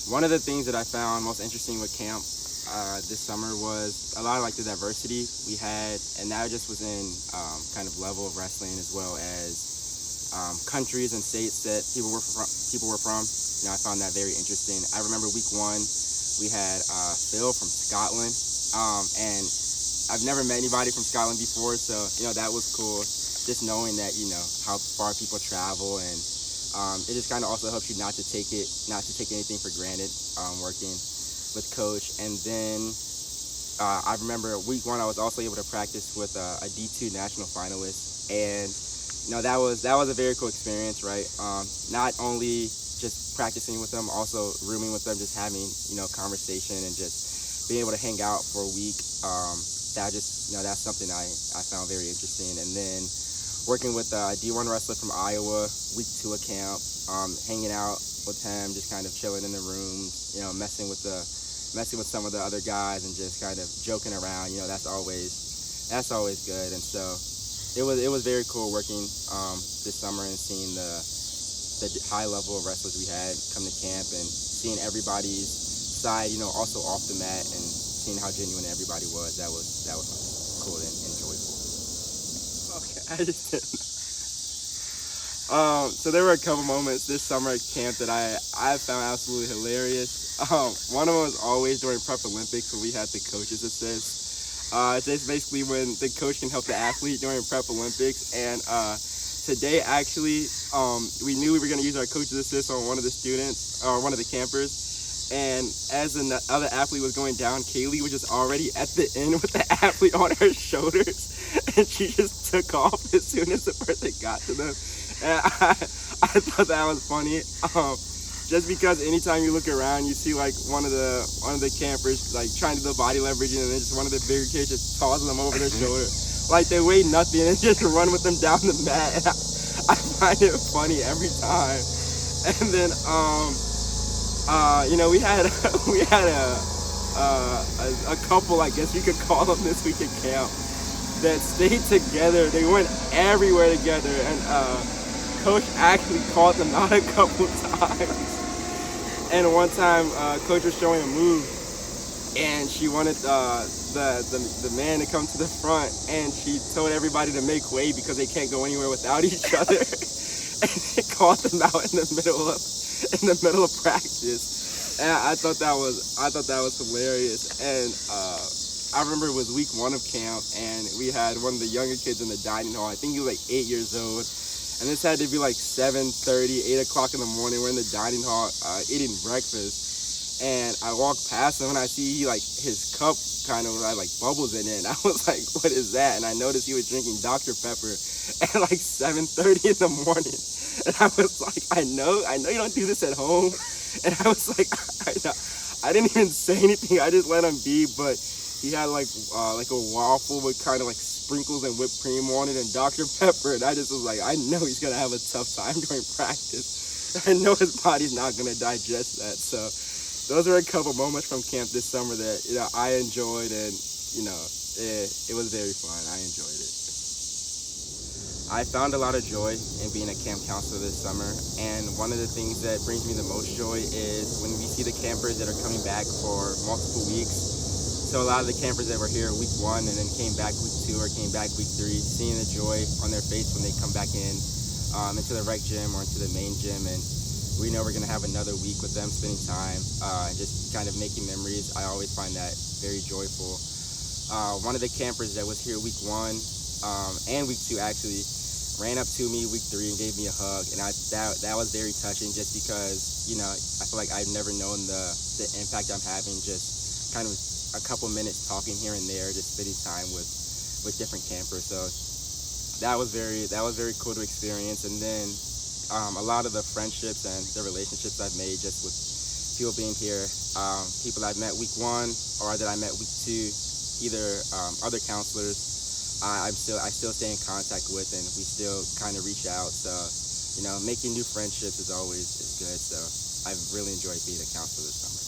One of the things that I found most interesting with camp this summer was a lot of like the diversity we had, and that just was in kind of level of wrestling as well as countries and states that people were from. You know, I found that very interesting. I remember week 1, we had Phil from Scotland, and I've never met anybody from Scotland before, so you know that was cool. Just knowing that how far people travel, and it just kind of also helps you not to take anything for granted working with Coach. And then I remember week 1 I was also able to practice with a D2 national finalist, and that was a very cool experience, right? Not only just practicing with them, also rooming with them, just having conversation and just being able to hang out for a week. That's something I found very interesting. And then working with a D1 wrestler from Iowa, week 2 of camp, hanging out with him, just kind of chilling in the rooms, messing with some of the other guys and just kind of joking around. That's always good. And so it was very cool working this summer and seeing the high level of wrestlers we had come to camp and seeing everybody's side, also off the mat, and seeing how genuine everybody was. That was cool and joyful. Okay, I just didn't know. So there were a couple moments this summer at camp that I found absolutely hilarious. One of them was always during Prep Olympics when we had the coach's assist. It's basically when the coach can help the athlete during Prep Olympics. And today, actually, we knew we were going to use our coach's assist on one of the students, or one of the campers. And as the other athlete was going down, Kaylee was just already at the end with the athlete on her shoulders. And she just took off as soon as the person got to them. And I thought that was funny. Just because anytime you look around, you see like one of the campers like trying to do the body leveraging, and then just one of the bigger kids just tossing them over their shoulder. Like they weigh nothing and just run with them down the mat. And I find it funny every time. And then we had a couple, I guess you could call them, this week at camp that stayed together. They went everywhere together, and Coach actually called them out a couple times. And one time, Coach was showing a move, and she wanted the man to come to the front, and she told everybody to make way because they can't go anywhere without each other. And they called them out in the middle of practice. And I thought that was hilarious. And I remember it was week 1 of camp, and we had one of the younger kids in the dining hall. I think he was like 8 years old. And this had to be like 7:30, 8 o'clock in the morning. We're in the dining hall eating breakfast. And I walked past him, and I see his cup kind of had like bubbles in it. And I was like, what is that? And I noticed he was drinking Dr. Pepper at like 7:30 in the morning. And I was like, I know you don't do this at home. And I was like, I didn't even say anything. I just let him be. But he had like a waffle with kind of like sprinkles and whipped cream on it and Dr. Pepper. And I just was like, I know he's going to have a tough time during practice. I know his body's not going to digest that. So those are a couple moments from camp this summer that I enjoyed, and it was very fun. I enjoyed it. I found a lot of joy in being a camp counselor this summer, and one of the things that brings me the most joy is when we see the campers that are coming back for multiple weeks. So a lot of the campers that were here week 1 and then came back week 2 or came back week 3, seeing the joy on their face when they come back into the rec gym or into the main gym, and we know we're going to have another week with them spending time and just kind of making memories. I always find that very joyful. One of the campers that was here week 1 and week 2 actually ran up to me week 3 and gave me a hug, and that was very touching, just because I feel like I've never known the impact I'm having, just kind of a couple minutes talking here and there, just spending time with different campers. So that was very cool to experience. And then a lot of the friendships and the relationships I've made just with people being here, people I've met week 1 or that I met week 2, either other counselors I still stay in contact with, and we still kind of reach out. So making new friendships is good. So I've really enjoyed being a counselor this summer.